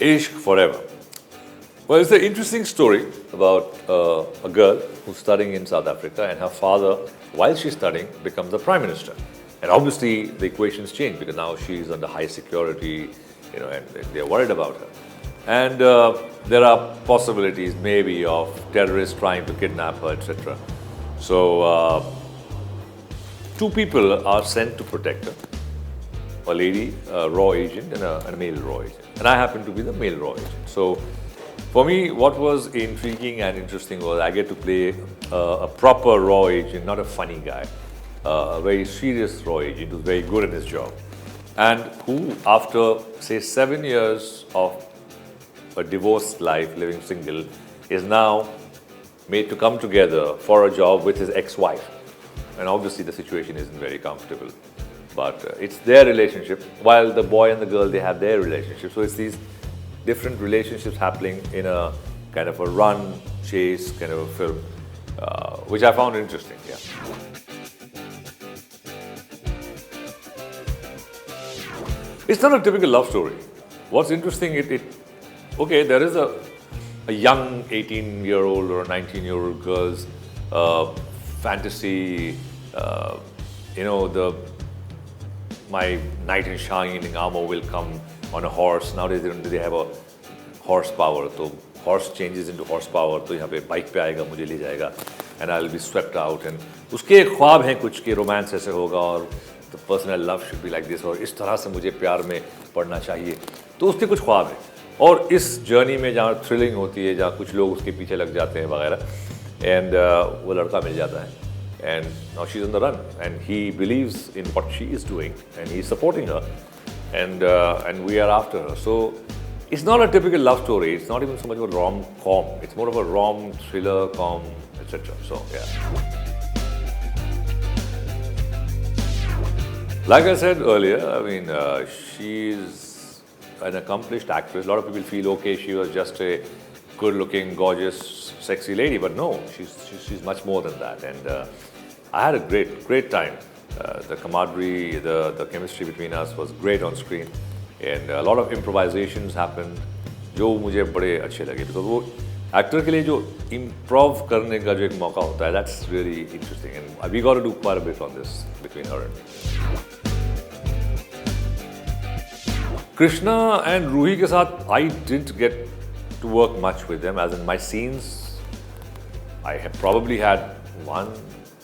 Ishq Forever. Well, it's an interesting story about a girl who's studying in South Africa, and her father, while she's studying, becomes the prime minister. And obviously, the equations change because now she's under high security, and they're worried about her. And there are possibilities, maybe, of terrorists trying to kidnap her, etc. So, two people are sent to protect her. A lady, a raw agent, and a male raw agent. And I happen to be the male raw agent. So, for me, what was intriguing and interesting was I get to play a proper raw agent, not a funny guy, a very serious raw agent who's very good at his job, and who, after, say, 7 years of a divorced life, living single, is now made to come together for a job with his ex-wife. And obviously the situation isn't very comfortable. But it's their relationship, while the boy and the girl, they have their relationship. So it's these different relationships happening in a kind of a run, chase kind of a film, which I found interesting, yeah. It's not a typical love story. What's interesting, okay, there is a young 18-year-old or a 19-year-old girl's fantasy, my knight in shining armor will come on a horse. Nowadays they have a horsepower, so horse changes into horsepower, तो यहाँ पे bike पे आएगा, मुझे ले जाएगा, and I'll be swept out. And उसके ख्वाब हैं कुछ कि romance ऐसे होगा और the person I love should be like this, और इस तरह से मुझे प्यार में पड़ना चाहिए. तो उसके कुछ ख्वाब हैं. और इस जर्नी में जहाँ थ्रिलिंग होती है, जहाँ कुछ लोग उसके पीछे लग जाते हैं वगैरह, and वो लड़का मिल जाता है. And now she's on the run, and he believes in what she is doing, and he's supporting her, and we are after her. So it's not a typical love story. It's not even so much of a rom-com. It's more of a rom, thriller, com, etc. So yeah. Like I said earlier, I mean, she's an accomplished actress. A lot of people feel, okay, she was just a good-looking, gorgeous, sexy lady, but no, she's much more than that. And I had a great time. The camaraderie, the chemistry between us was great on screen, and a lot of improvisations happened, जो मुझे बड़े अच्छे लगे. Because वो actor के लिए जो improv करने का जो एक मौका होता है, that's really interesting, and we got to do quite a bit on this between her and me. Krishna and Ruhi के साथ I didn't get to work much with them, as in my scenes. I have probably had 1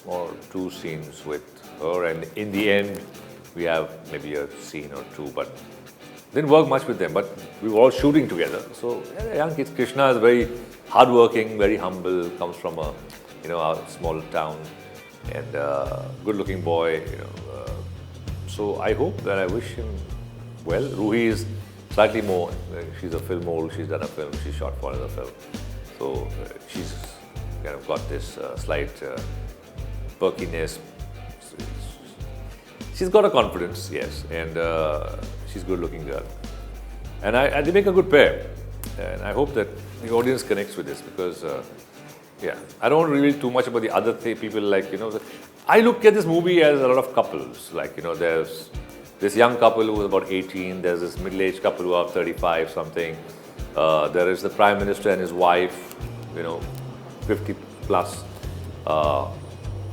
or 2 scenes with her, and in the end we have maybe a scene or 2, but didn't work much with them. But we were all shooting together. So young kids. Krishna is very hardworking, very humble, comes from a small town, and good-looking boy. So I hope that I wish him well. Ruhi is slightly more. She's a film old. She's done a film. She's shot for another film. So she's kind of got this slight perkiness. She's got a confidence, yes, and she's a good-looking girl. And they make a good pair. And I hope that the audience connects with this because, I don't want to reveal too much about the other people. I look at this movie as a lot of couples. There's this young couple who is about 18. There's this middle-aged couple who are 35 something. There is the prime minister and his wife, 50 plus.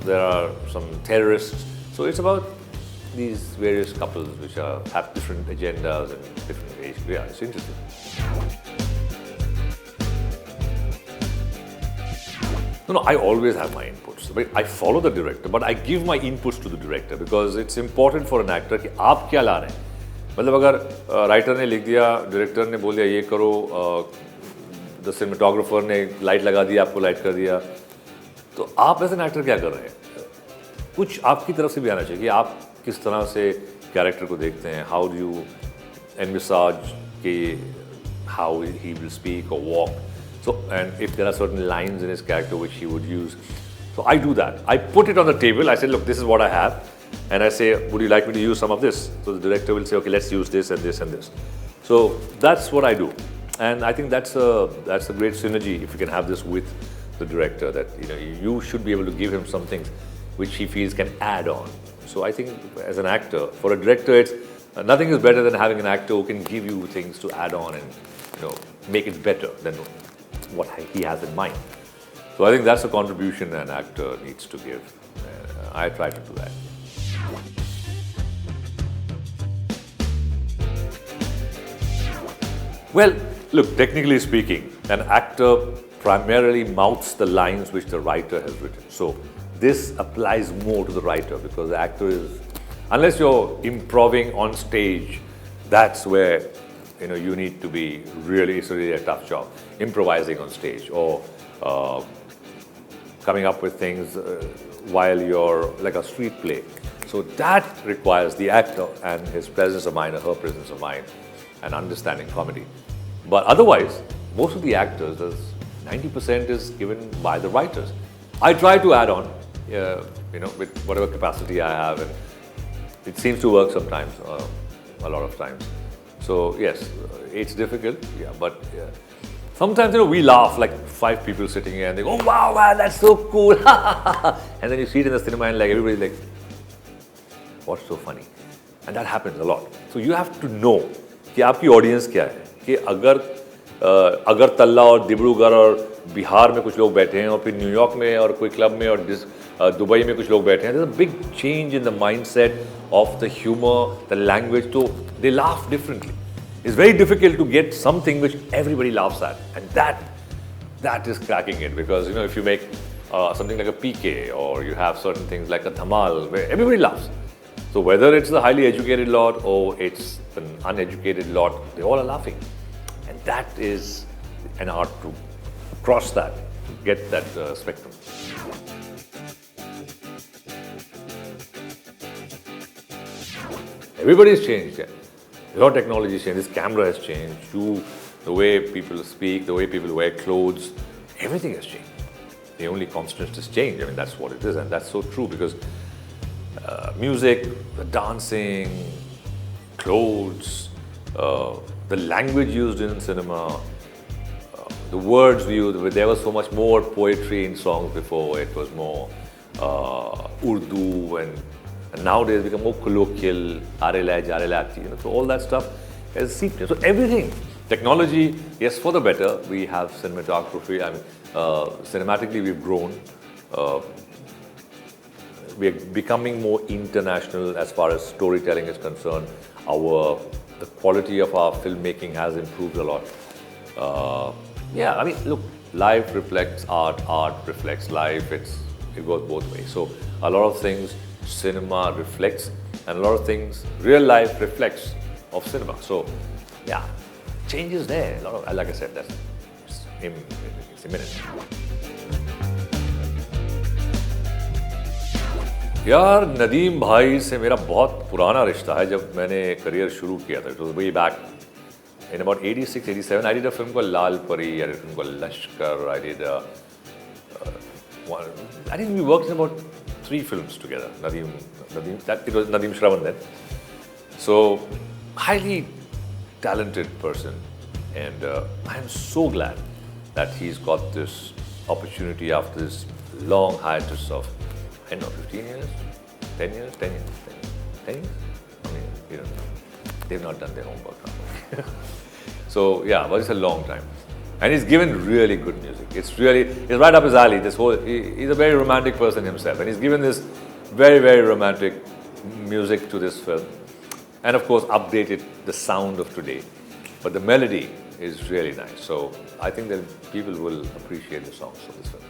There are some terrorists. So it's about these various couples which have different agendas and different age. Yeah, it's interesting. No, I always have my inputs. I follow the director, but I give my inputs to the director because it's important for an actor कि आप क्या ला रहे हैं. मतलब अगर writer ने लिख दिया, डायरेक्टर ने बोल दिया ये करो, द सिनेमेटोग्राफर ने लाइट लगा दिया, आपको लाइट कर दिया, तो आप एज एन एक्टर क्या कर रहे हैं? कुछ आपकी तरफ से भी आना चाहिए कि आप किस तरह से कैरेक्टर को देखते हैं. हाउ डू यू एनविसाज कि हाउ ही विल स्पीक और walk. So, and if there are certain lines in his character which he would use, so I do that. I put it on the table. I say, look, this is what I have, and I say, would you like me to use some of this? So the director will say, okay, let's use this and this and this. So that's what I do, and I think that's a great synergy if you can have this with the director. That you should be able to give him some things which he feels can add on. So I think as an actor, for a director, it's nothing is better than having an actor who can give you things to add on and make it better than what he has in mind. So I think that's a contribution an actor needs to give. I try to do that. Well, look, technically speaking, an actor primarily mouths the lines which the writer has written. So this applies more to the writer because the actor is, unless you're improving on stage, that's where you need to be it's really a tough job. Improvising on stage or coming up with things while you're like a street play. So that requires the actor and his presence of mind or her presence of mind and understanding comedy. But otherwise, most of the actors, 90% is given by the writers. I try to add on, with whatever capacity I have, and it seems to work sometimes, a lot of times. So yes, it's difficult, but sometimes we laugh like 5 people sitting here and they go, "Oh wow, that's so cool!" And then you see it in the cinema and like everybody's like, "What's so funny?" And that happens a lot. So you have to know कि आपकी audience क्या है. कि अगर तल्ला और डिब्रूगढ़ और बिहार में कुछ लोग बैठे हैं और फिर न्यूयॉर्क में और कोई क्लब में और दुबई में कुछ लोग बैठे हैं, there's a big change in the mindset of the humor, the language, so they laugh differently. It's very difficult to get something which everybody laughs at, and that is cracking it, because if you make something like a PK or you have certain things like a Dhamal where everybody laughs. So whether it's the highly educated lot or it's an uneducated lot, they all are laughing. And that is an art to cross that, get that spectrum. Everybody's changed, A lot of technology has changed. This camera has changed. The way people speak, the way people wear clothes, everything has changed. The only constant is change. I mean, that's what it is, and that's so true, because music, the dancing, clothes, the language used in cinema, the words we use. There was so much more poetry in songs before. It was more Urdu, and nowadays become more colloquial, so all that stuff has seeped in. So everything, technology, yes, for the better. We have cinematography. I mean, cinematically we've grown. We are becoming more international as far as storytelling is concerned. The quality of our filmmaking has improved a lot. I mean, look, life reflects art, art reflects life. It goes both ways. So a lot of things cinema reflects, and a lot of things real life reflects of cinema. So change is there. A lot of, like I said, it's imminent. यार, नदीम भाई से मेरा बहुत पुराना रिश्ता है. जब मैंने करियर शुरू किया था, तो way back in about 86, 87, I did a film called Lal Pari, I did a film called Lashkar, I think we worked in about 3 films together. It was Nadeem Shravan then. So, highly talented person, and I am so glad that he's got this opportunity after this long hiatus of 15 years, 10 years. I mean, they've not done their homework. So but it's a long time, and he's given really good music. It's right up his alley. He's a very romantic person himself, and he's given this very, very romantic music to this film, and of course updated the sound of today. But the melody is really nice. So I think that people will appreciate the songs of this film.